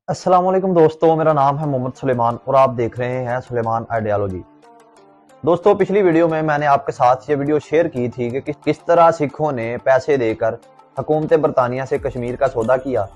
अस्सलाम वालेकुम दोस्तों, मेरा नाम है मोहम्मद सुलेमान और आप देख रहे हैं सुलेमान आइडियोलॉजी। दोस्तों, पिछली वीडियो में मैंने आपके साथ ये वीडियो शेयर की थी कि किस तरह सिखों ने पैसे देकर हुकूमत बरतानिया से कश्मीर का सौदा किया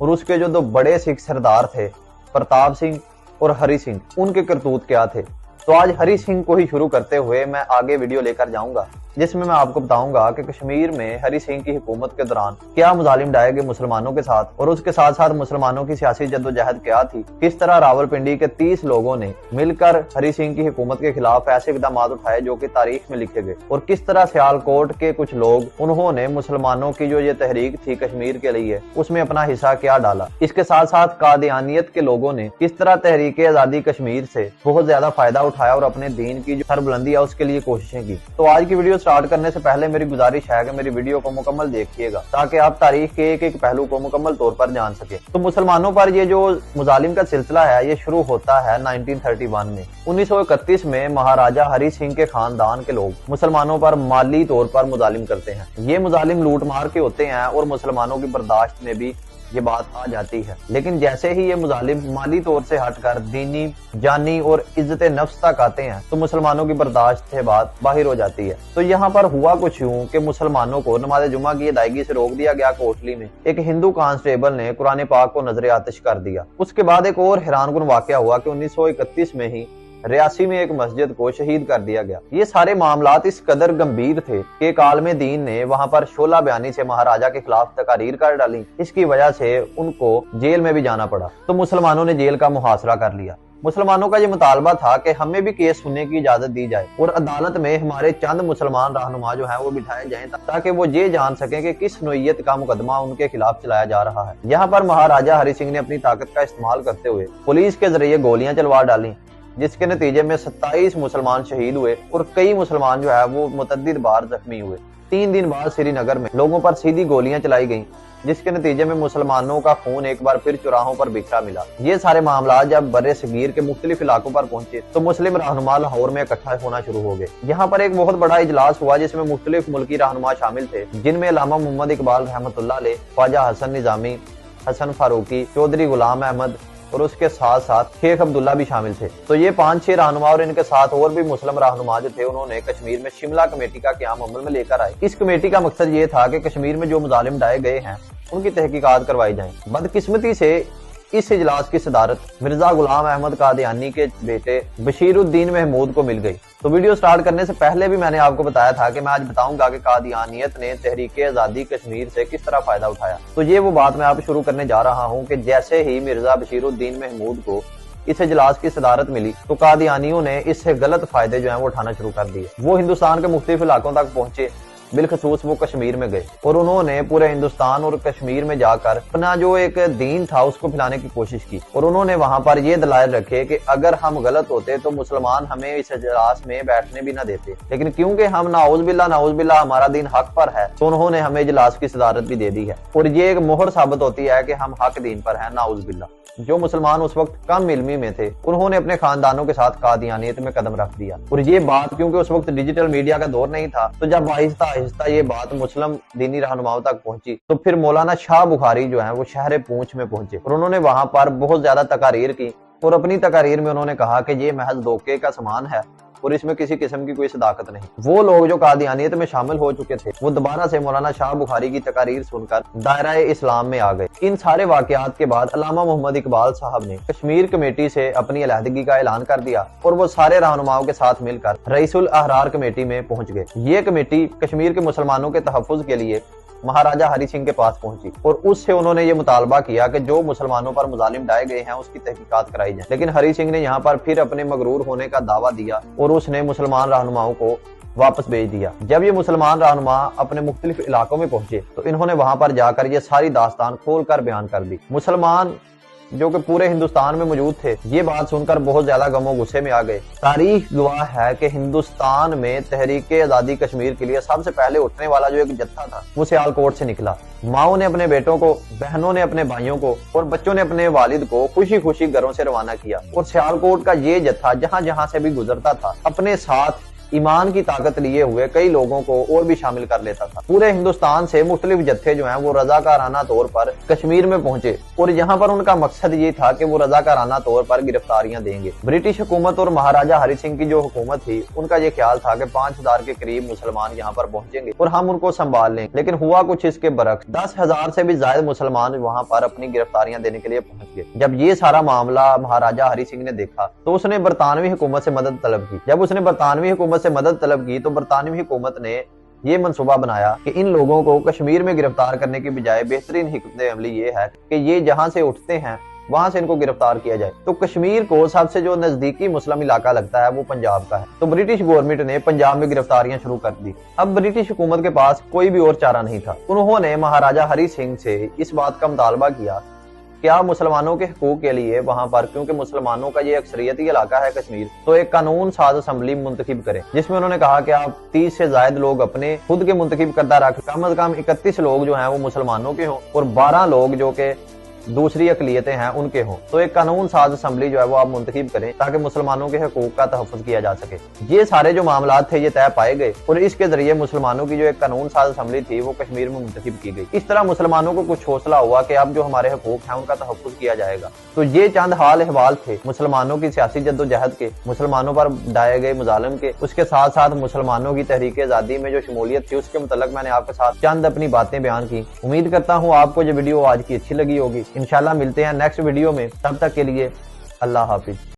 और उसके जो दो बड़े सिख सरदार थे, प्रताप सिंह और हरि सिंह, उनके करतूत क्या थे। तो आज हरि सिंह को ही शुरू करते हुए मैं आगे वीडियो लेकर जाऊंगा, जिसमें मैं आपको बताऊंगा कि कश्मीर में हरि सिंह की हुकूमत के दौरान क्या मुजालिम ढाए गए मुसलमानों के साथ और उसके साथ साथ मुसलमानों की सियासी जद्दोजहद क्या थी। किस तरह रावलपिंडी के 30 लोगों ने मिलकर हरि सिंह की हुकूमत के खिलाफ ऐसे इकदाम उठाए जो कि तारीख में लिखे गए, और किस तरह सियालकोट के कुछ लोग उन्होंने मुसलमानों की जो ये तहरीक थी कश्मीर के लिए उसमें अपना हिस्सा क्या डाला। इसके साथ साथ कादियानियत के लोगों ने किस तरह तहरीक आजादी कश्मीर से बहुत ज्यादा फायदा उठाया और अपने दीन की जो सरबुलंदी है उसके लिए कोशिशें की। तो आज की वीडियो स्टार्ट करने से पहले मेरी गुजारिश है कि मेरी वीडियो को मुकम्मल देखिएगा ताकि आप तारीख के एक एक पहलू को मुकम्मल तौर पर जान सके। तो मुसलमानों पर ये जो मुजालिम का सिलसिला है ये शुरू होता है 1931 में। 1931 में महाराजा हरि सिंह के खानदान के लोग मुसलमानों पर माली तौर पर मुजालिम करते हैं। ये मुजालिम लूट मार के होते हैं और मुसलमानों की बर्दाश्त में भी ये बात आ जाती है, लेकिन जैसे ही ये मुजालिम माली तौर से हटकर दीनी, जानी और इज्जत नफ्स तक आते हैं तो मुसलमानों की बर्दाश्त से बात बाहर हो जाती है। तो यहाँ पर हुआ कुछ यूं कि मुसलमानों को नमाज जुमा की अदायगी से रोक दिया गया। कोटली में एक हिंदू कांस्टेबल ने कुरान पाक को नजर आतिश कर दिया। उसके बाद एक और हैरानकुन वाकया हुआ कि 1931 में ही रियासी में एक मस्जिद को शहीद कर दिया गया। ये सारे मामलात इस कदर गंभीर थे कि कालमे दीन ने वहां पर शोला बयानी से महाराजा के खिलाफ तकारीर कर डाली। इसकी वजह से उनको जेल में भी जाना पड़ा। तो मुसलमानों ने जेल का मुहासरा कर लिया। मुसलमानों का ये मुतालबा था कि हमें भी केस सुनने की इजाजत दी जाए और अदालत में हमारे चंद मुसलमान रहनुमा जो हैं वो बिठाए जाएं ताकि वो ये जान सकें कि किस नोयत का मुकदमा उनके खिलाफ चलाया जा रहा है। यहाँ पर महाराजा हरि सिंह ने अपनी ताकत का इस्तेमाल करते हुए पुलिस के जरिए गोलियां चलवा डाली, जिसके नतीजे में 27 मुसलमान शहीद हुए और कई मुसलमान जो है वो मुतअद्दिद बार जख्मी हुए। 3 दिन बाद श्रीनगर में लोगों पर सीधी गोलियां चलाई गईं, जिसके नतीजे में मुसलमानों का खून एक बार फिर चौराहों पर बिखरा मिला। ये सारे मामला जब बर्रे सगीर के मुख्तलिफ इलाकों पर पहुंचे तो मुस्लिम रहनुमा लाहौर में इकट्ठा होना शुरू हो गए। यहाँ पर एक बहुत बड़ा इजलास हुआ जिसमें मुख्तलिफ मुल्की रहनुमा शामिल थे, जिनमें अल्लामा मोहम्मद इकबाल रहमतुल्लाह अलैह, ख्वाजा हसन निजामी, हसन फारूकी, चौधरी गुलाम अहमद और उसके साथ साथ शेख अब्दुल्ला भी शामिल थे। तो ये 5-6 रहनुमा और इनके साथ और भी मुस्लिम रहनुमा जो थे उन्होंने कश्मीर में शिमला कमेटी का क़याम अमल में लेकर आए। इस कमेटी का मकसद ये था कि कश्मीर में जो मुजालिम ढाए गए हैं उनकी तहकीकात करवाई जाए। बदकिस्मती से इस इजलास की सदारत मिर्जा गुलाम अहमद कादियानी के बेटे बशीरुद्दीन महमूद को मिल गई। तो वीडियो स्टार्ट करने से पहले भी मैंने आपको बताया था कि मैं आज बताऊंगा कि कादियानियत ने तहरीक आजादी कश्मीर से किस तरह फायदा उठाया। तो ये वो बात मैं आप शुरू करने जा रहा हूँ कि जैसे ही मिर्जा बशीरुद्दीन महमूद को इस इजलास की सदारत मिली तो कादियानियों ने इससे गलत फायदे जो है वो उठाना शुरू कर दिए। वो हिंदुस्तान के मुख्तलिफ इलाकों तक पहुंचे, बिलखसूस वो कश्मीर में गए और उन्होंने पूरे हिंदुस्तान और कश्मीर में जाकर अपना जो एक दीन था उसको फैलाने की कोशिश की। और उन्होंने वहां पर ये दलाइल रखे कि अगर हम गलत होते तो मुसलमान हमें इस इजलास में बैठने भी न देते, लेकिन क्योंकि हम नाउज़-बिल्लाह हमारा दीन हक पर है तो उन्होंने हमें इजलास की सदारत भी दे दी है। और ये एक मोहर साबित होती है कि हम हक दीन पर है, नाउज़-बिल्लाह। जो मुसलमान उस वक्त कम इल्मी में थे उन्होंने अपने खानदानों के साथ कादियानियत में कदम रख दिया। और ये बात क्योंकि उस वक्त डिजिटल मीडिया का दौर नहीं था, तो जब आहिस्ता आहिस्ता ये बात मुस्लिम दीनी रहनुमाओं तक पहुंची तो फिर मौलाना शाह बुखारी जो है वो शहर पूंछ में पहुंचे और उन्होंने वहां पर बहुत ज्यादा तकारीर की। और अपनी तकारीर में उन्होंने कहा कि ये महज धोखे का सामान है और इसमें किसी किस्म की कोई सदाकत नहीं। वो लोग जो कादियानियत में शामिल हो चुके थे वो दोबारा से मौलाना शाह बुखारी की तकारीर सुनकर दायरा इस्लाम में आ गए। इन सारे वाकयात के बाद अल्लामा मोहम्मद इकबाल साहब ने कश्मीर कमेटी से अपनी अलहदगी का ऐलान कर दिया और वो सारे रहनुमाओं के साथ मिलकर रईसुल अहरार कमेटी में पहुंच गए। ये कमेटी कश्मीर के मुसलमानों के तहफ़्फ़ुज़ के लिए महाराजा हरि सिंह के पास पहुंची और उससे उन्होंने ये मुतालबा किया कि जो मुसलमानों पर मुजालिम ढाए गए हैं उसकी तहकीकात कराई जाए। लेकिन हरि सिंह ने यहाँ पर फिर अपने मगरूर होने का दावा दिया और उसने मुसलमान रहनुमाओं को वापस भेज दिया। जब ये मुसलमान रहनुमा अपने मुख्तलिफ इलाकों में पहुंचे तो इन्होंने वहां पर जाकर ये सारी दास्तान खोलकर बयान कर दी। मुसलमान जो कि पूरे हिंदुस्तान में मौजूद थे ये बात सुनकर बहुत ज्यादा गमो गुस्से में आ गए। तारीख गवाह है कि हिंदुस्तान में तहरीक आजादी कश्मीर के लिए सबसे पहले उठने वाला जो एक जत्था था वो सियालकोट से निकला। माओ ने अपने बेटों को, बहनों ने अपने भाइयों को और बच्चों ने अपने वालिद को खुशी खुशी घरों से रवाना किया और सियालकोट का ये जत्था जहां जहां से भी गुजरता था अपने साथ ईमान की ताकत लिए हुए कई लोगों को और भी शामिल कर लेता था। पूरे हिंदुस्तान से मुख्तलिफ जत्थे जो हैं वो रजाकाराना तौर पर कश्मीर में पहुंचे और यहाँ पर उनका मकसद ये था कि वो रजाकाराना तौर पर गिरफ्तारियां देंगे। ब्रिटिश हुकूमत और महाराजा हरि सिंह की जो हुकूमत थी उनका ये ख्याल था कि 5000 के करीब मुसलमान यहाँ पर पहुंचेंगे और हम उनको संभाल लेंगे, लेकिन हुआ कुछ इसके बरक्स। 10,000 से भी ज्यादा मुसलमान वहाँ पर अपनी गिरफ्तारियां देने के लिए पहुंच गए। जब ये सारा मामला महाराजा हरि सिंह ने देखा तो उसने बरतानवी हुकूमत से मदद तलब की। जब उसने बरतानवी हुकूमत से मदद तलब की तो बरतानवी हुकूमत ने ये मंसूबा बनाया कि इन लोगों को कश्मीर में गिरफ्तार करने की बजाय बेहतरीन हिकमत अमली ये है कि ये जहां से उठते हैं वहां से इनको गिरफ्तार किया जाए। तो कश्मीर को सबसे जो नजदीकी मुस्लिम इलाका लगता है वो पंजाब का है। तो ब्रिटिश गवर्नमेंट ने पंजाब में गिरफ्तारियां शुरू कर दी। अब ब्रिटिश हुकूमत के पास कोई भी और चारा नहीं था। उन्होंने महाराजा हरि सिंह से इस बात का मुतालबा किया कि आप मुसलमानों के हकूक के लिए वहां पर, क्योंकि मुसलमानों का ये अक्सरियती इलाका है कश्मीर, तो एक कानून साज असम्बली मुंतखिब करें, जिसमें उन्होंने कहा कि आप 30 से ज्यादा लोग अपने खुद के मुंतखिब करदा रखें। कम अज कम 31 लोग जो हैं वो मुसलमानों के हों और 12 लोग जो कि दूसरी अकलियतें हैं उनके हों। तो एक कानून साज असम्बली जो है वो आप मुंतखिब करें ताकि मुसलमानों के हकूक का तहफ़्फ़ुज़ किया जा सके। ये सारे जो मामलात थे ये तय पाए गए और इसके जरिए मुसलमानों की जो एक कानून साज असम्बली थी वो कश्मीर में मुंतखिब की गई। इस तरह मुसलमानों को कुछ हौसला हुआ कि अब जो हमारे हकूक हैं उनका तहफ़्फ़ुज़ किया जाएगा। तो ये चंद हाल अहवाल थे मुसलमानों की सियासी जद्दोजहद के, मुसलमानों पर डाये गए मुजालिम के, उसके साथ साथ मुसलमानों की तहरीक आज़ादी में जो शमूलियत थी उसके मुतल्लिक़ मैंने आपके साथ चंद अपनी बातें बयान की। उम्मीद करता हूँ आपको ये वीडियो आज की अच्छी लगी होगी। इंशाल्लाह मिलते हैं नेक्स्ट वीडियो में, तब तक के लिए अल्लाह हाफिज।